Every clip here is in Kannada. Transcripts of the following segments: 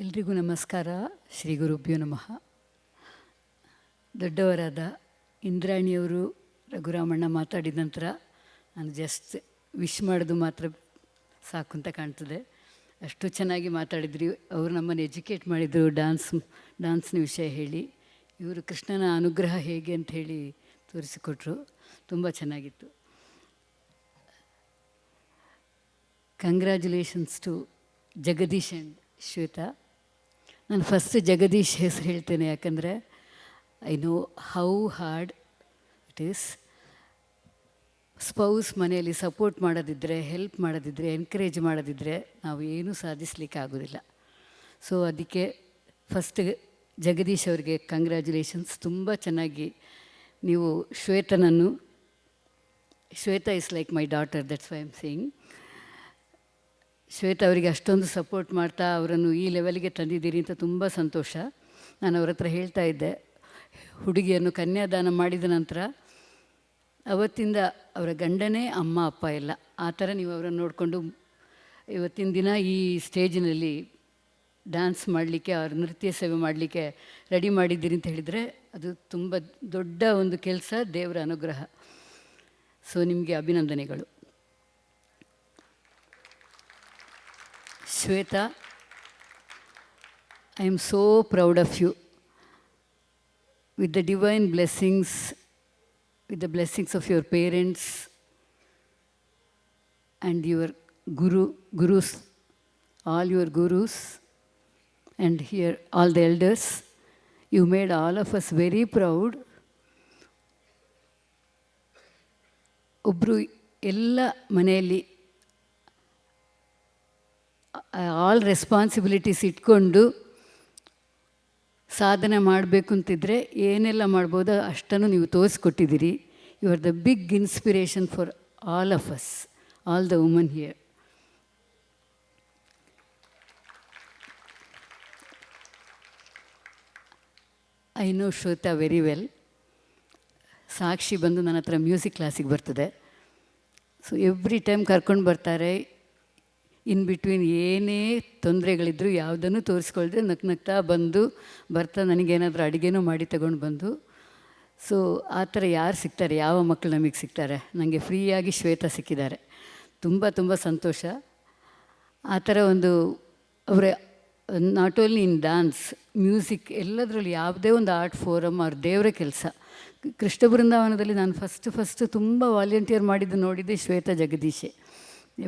ಎಲ್ರಿಗೂ ನಮಸ್ಕಾರ. ಶ್ರೀ ಗುರುಭ್ಯೋ ನಮಃ. ದೊಡ್ಡವರಾದ ಇಂದ್ರಾಣಿಯವರು ರಘುರಾಮಣ್ಣ ಮಾತಾಡಿದ ನಂತರ ನಾನು ಜಸ್ಟ್ ವಿಶ್ ಮಾಡೋದು ಮಾತ್ರ ಸಾಕು ಅಂತ ಕಾಣ್ತದೆ. ಅಷ್ಟು ಚೆನ್ನಾಗಿ ಮಾತಾಡಿದ್ರಿ. ಅವರು ನಮ್ಮನ್ನು ಎಜುಕೇಟ್ ಮಾಡಿದರು ಡ್ಯಾನ್ಸ್ನ ವಿಷಯ ಹೇಳಿ. ಇವರು ಕೃಷ್ಣನ ಅನುಗ್ರಹ ಹೇಗೆ ಅಂತ ಹೇಳಿ ತೋರಿಸಿಕೊಟ್ರು. ತುಂಬ ಚೆನ್ನಾಗಿತ್ತು. Congratulations to Jagadish and Shweta. ನಾನು ಫಸ್ಟ್ ಜಗದೀಶ್ ಹೆಸರು ಹೇಳ್ತೇನೆ, ಯಾಕಂದರೆ I know how hard it is. Spouse ಮನೆಯಲ್ಲಿ ಸಪೋರ್ಟ್ ಮಾಡೋದಿದ್ದರೆ, ಹೆಲ್ಪ್ ಮಾಡೋದಿದ್ದರೆ, ಎನ್ಕರೇಜ್ ಮಾಡೋದಿದ್ದರೆ ನಾವು ಏನೂ ಸಾಧಿಸಲಿಕ್ಕೆ ಆಗೋದಿಲ್ಲ. ಸೊ ಅದಕ್ಕೆ ಫಸ್ಟ್ ಜಗದೀಶ್ ಅವರಿಗೆ ಕಂಗ್ರ್ಯಾಚುಲೇಷನ್ಸ್. ತುಂಬ ಚೆನ್ನಾಗಿ ನೀವು Shweta is like my daughter, that's why I am saying. Shweta ಅವರಿಗೆ ಅಷ್ಟೊಂದು ಸಪೋರ್ಟ್ ಮಾಡ್ತಾ ಅವರನ್ನು ಈ ಲೆವೆಲ್ಗೆ ತಂದಿದ್ದೀರಿ ಅಂತ ತುಂಬ ಸಂತೋಷ. ನಾನು ಅವ್ರ ಹತ್ರ ಹೇಳ್ತಾ ಇದ್ದೆ, ಹುಡುಗಿಯನ್ನು ಕನ್ಯಾದಾನ ಮಾಡಿದ ನಂತರ ಅವತ್ತಿಂದ ಅವರ ಗಂಡನೇ ಅಮ್ಮ ಅಪ್ಪ ಎಲ್ಲ, ಆ ಥರ ನೀವು ಅವರನ್ನು ನೋಡಿಕೊಂಡು ಇವತ್ತಿನ ದಿನ ಈ ಸ್ಟೇಜಿನಲ್ಲಿ ಡ್ಯಾನ್ಸ್ ಮಾಡಲಿಕ್ಕೆ, ಅವ್ರ ನೃತ್ಯ ಸೇವೆ ಮಾಡಲಿಕ್ಕೆ ರೆಡಿ ಮಾಡಿದ್ದೀರಿ ಅಂತ ಹೇಳಿದರೆ ಅದು ತುಂಬ ದೊಡ್ಡ ಒಂದು ಕೆಲಸ, ದೇವರ ಅನುಗ್ರಹ. ಸೊ ನಿಮಗೆ ಅಭಿನಂದನೆಗಳು. Shweta, I am so proud of you. With the divine blessings, with the blessings of your parents and your gurus, all your gurus, and here all the elders, you made all of us very proud. ಒಬ್ಬರು ಎಲ್ಲ ಮನೆಯಲ್ಲಿ ಆಲ್ ರೆಸ್ಪಾನ್ಸಿಬಿಲಿಟೀಸ್ ಇಟ್ಕೊಂಡು ಸಾಧನೆ ಮಾಡಬೇಕು ಅಂತಿದ್ದರೆ ಏನೆಲ್ಲ ಮಾಡ್ಬೋದು ಅಷ್ಟನ್ನು ನೀವು ತೋರಿಸ್ಕೊಟ್ಟಿದ್ದೀರಿ. You are the big inspiration for all of us, all the woman here. I know Shweta very well. Sakshi ಬಂದು ನನ್ನ ಹತ್ರ ಮ್ಯೂಸಿಕ್ ಕ್ಲಾಸಿಗೆ ಬರ್ತದೆ. ಸೊ ಎವ್ರಿ ಟೈಮ್ ಕರ್ಕೊಂಡು ಬರ್ತಾರೆ. ಇನ್ ಬಿಟ್ವೀನ್ ಏನೇ ತೊಂದರೆಗಳಿದ್ದರೂ ಯಾವುದನ್ನು ತೋರಿಸ್ಕೊಳ್ದೆ ನಗ್ತಾ ಬರ್ತಾ ನನಗೇನಾದರೂ ಅಡುಗೆನೂ ಮಾಡಿ ತಗೊಂಡು ಬಂದು. ಸೊ ಆ ಥರ ಯಾರು ಸಿಗ್ತಾರೆ, ಯಾವ ಮಕ್ಕಳು ನಮಗೆ ಸಿಗ್ತಾರೆ? ನನಗೆ ಫ್ರೀಯಾಗಿ ಶ್ವೇತಾ ಸಿಕ್ಕಿದ್ದಾರೆ. ತುಂಬ ತುಂಬ ಸಂತೋಷ. ಆ ಥರ ಒಂದು ಅವರ not only in dance, music, ಎಲ್ಲದರಲ್ಲಿ ಯಾವುದೇ ಒಂದು ಆರ್ಟ್ ಫೋರಮ್ ಅವ್ರ ದೇವರ ಕೆಲಸ. ಕೃಷ್ಣ ಬೃಂದಾವನದಲ್ಲಿ ನಾನು ಫಸ್ಟು ತುಂಬ ವಾಲಂಟಿಯರ್ ಮಾಡಿದ್ದು ನೋಡಿದ್ದೆ ಶ್ವೇತಾ ಜಗದೀಶೆ.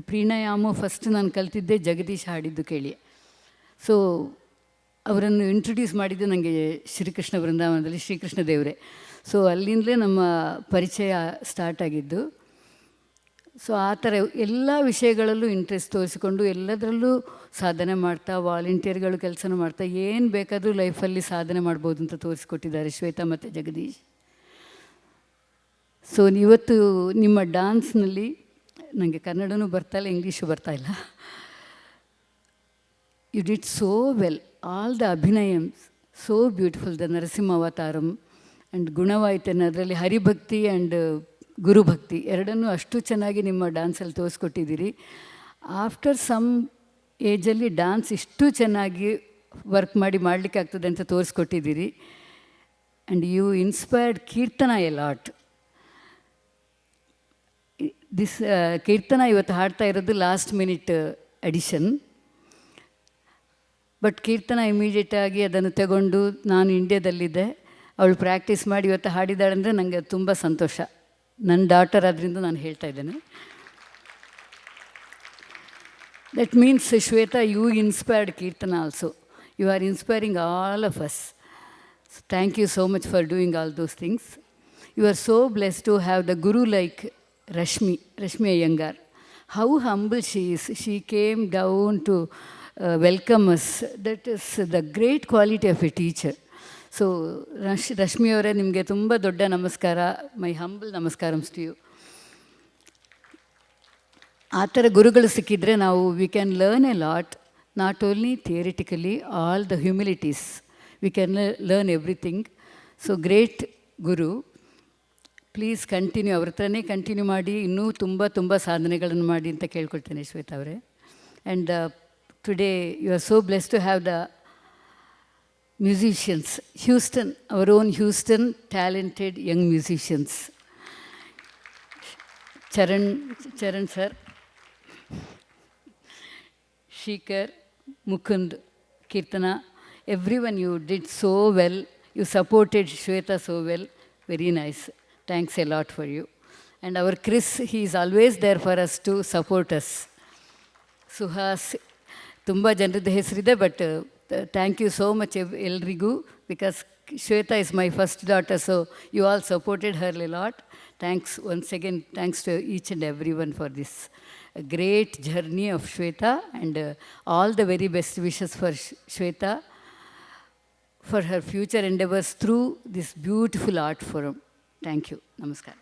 ಪ್ರೀಣಾಯಾಮ ಫಸ್ಟ್ ನಾನು ಕಲ್ತಿದ್ದೆ ಜಗದೀಶ್ ಹಾಡಿದ್ದು ಕೇಳಿ. ಸೊ ಅವರನ್ನು ಇಂಟ್ರೊಡ್ಯೂಸ್ ಮಾಡಿದ್ದು ನನಗೆ ಶ್ರೀಕೃಷ್ಣ ಬೃಂದಾವನದಲ್ಲಿ ಶ್ರೀಕೃಷ್ಣ ದೇವರೇ. ಸೊ ಅಲ್ಲಿಂದಲೇ ನಮ್ಮ ಪರಿಚಯ ಸ್ಟಾರ್ಟ್ ಆಗಿದ್ದು. ಸೊ ಆ ಥರ ಎಲ್ಲ ವಿಷಯಗಳಲ್ಲೂ ಇಂಟ್ರೆಸ್ಟ್ ತೋರಿಸಿಕೊಂಡು ಎಲ್ಲದರಲ್ಲೂ ಸಾಧನೆ ಮಾಡ್ತಾ, ವಾಲಂಟಿಯರ್ಗಳು ಕೆಲಸನೂ ಮಾಡ್ತಾ, ಏನು ಬೇಕಾದರೂ ಲೈಫಲ್ಲಿ ಸಾಧನೆ ಮಾಡ್ಬೋದು ಅಂತ ತೋರಿಸ್ಕೊಟ್ಟಿದ್ದಾರೆ ಶ್ವೇತಾ ಮತ್ತು ಜಗದೀಶ್. ಸೊ ಇವತ್ತು ನಿಮ್ಮ ಡ್ಯಾನ್ಸ್ನಲ್ಲಿ ನನಗೆ ಕನ್ನಡನೂ ಬರ್ತಾಯಿಲ್ಲ, ಇಂಗ್ಲೀಷು ಬರ್ತಾಯಿಲ್ಲ. You did so well. All the ಅಭಿನಯಮ್ಸ್ ಸೋ ಬ್ಯೂಟಿಫುಲ್. ದ ನರಸಿಂಹ ಅವತಾರಂ ಆ್ಯಂಡ್ ಗುಣವಾಯ್ತನ, ಅದರಲ್ಲಿ ಹರಿಭಕ್ತಿ ಆ್ಯಂಡ್ ಗುರುಭಕ್ತಿ ಎರಡನ್ನೂ ಅಷ್ಟು ಚೆನ್ನಾಗಿ ನಿಮ್ಮ ಡ್ಯಾನ್ಸಲ್ಲಿ ತೋರಿಸ್ಕೊಟ್ಟಿದ್ದೀರಿ. ಆಫ್ಟರ್ ಸಮ್ ಏಜಲ್ಲಿ ಡ್ಯಾನ್ಸ್ ಇಷ್ಟು ಚೆನ್ನಾಗಿ ವರ್ಕ್ ಮಾಡಲಿಕ್ಕೆ ಆಗ್ತದೆ ಅಂತ ತೋರಿಸ್ಕೊಟ್ಟಿದ್ದೀರಿ. And you inspired Keerthana a lot. Keerthana ಇವತ್ತು ಹಾಡ್ತಾ ಇರೋದು last minute audition. But Keerthana ಇಮಿಡಿಯೇಟಾಗಿ ಅದನ್ನು ತಗೊಂಡು, ನಾನು ಇಂಡ್ಯಾದಲ್ಲಿದ್ದೆ, ಅವಳು ಪ್ರಾಕ್ಟೀಸ್ ಮಾಡಿ ಇವತ್ತು ಹಾಡಿದಾಳಂದರೆ ನನಗೆ ತುಂಬ ಸಂತೋಷ. ನನ್ನ ಡಾಟರ್ ಆದ್ದರಿಂದ ನಾನು ಹೇಳ್ತಾ ಇದ್ದೇನೆ. That means Shweta, you inspired Keerthana also. You are inspiring all of us. Thank you so much for doing all those things. You are so blessed to have the guru like Rashmi Iyengar. How humble she is. She came down to welcome us. That is the great quality of a teacher. So Rashmi ಅವರೇ, ನಿಮಗೆ ತುಂಬ ದೊಡ್ಡ ನಮಸ್ಕಾರ. ಮೈ ಹಂಬಲ್ ನಮಸ್ಕಾರಮ್ಸ್ ಟು ಯು. ಆ ಥರ ಗುರುಗಳು ಸಿಕ್ಕಿದರೆ ನಾವು we can learn a lot, not only theoretically, all the humilities, we can learn everything. So great guru. Please continue, ಅವ್ರ ಹತ್ರನೇ ಕಂಟಿನ್ಯೂ ಮಾಡಿ, ಇನ್ನೂ ತುಂಬ ಸಾಧನೆಗಳನ್ನು ಮಾಡಿ ಅಂತ ಕೇಳ್ಕೊಳ್ತೇನೆ ಶ್ವೇತಾ ಅವರೇ. And today you are so blessed to have the musicians, Houston, our own Houston, talented young musicians. Charan sir, Shikar, Mukund, Kirtana, everyone, you did so well. You supported Shweta so well. Very nice. Thanks a lot for you. And our Chris, he is always there for us to support us. Suhas ತುಂಬ ಜನರದ್ದು ಹೆಸರಿದೆ, but thank you so much ಎಲ್ರಿಗೂ, because Shweta is my first daughter, so you all supported her a lot. Thanks once again, thanks to each and every one for this great journey of Shweta, and all the very best wishes for Shweta for her future endeavors through this beautiful art forum. Thank you. Namaskar.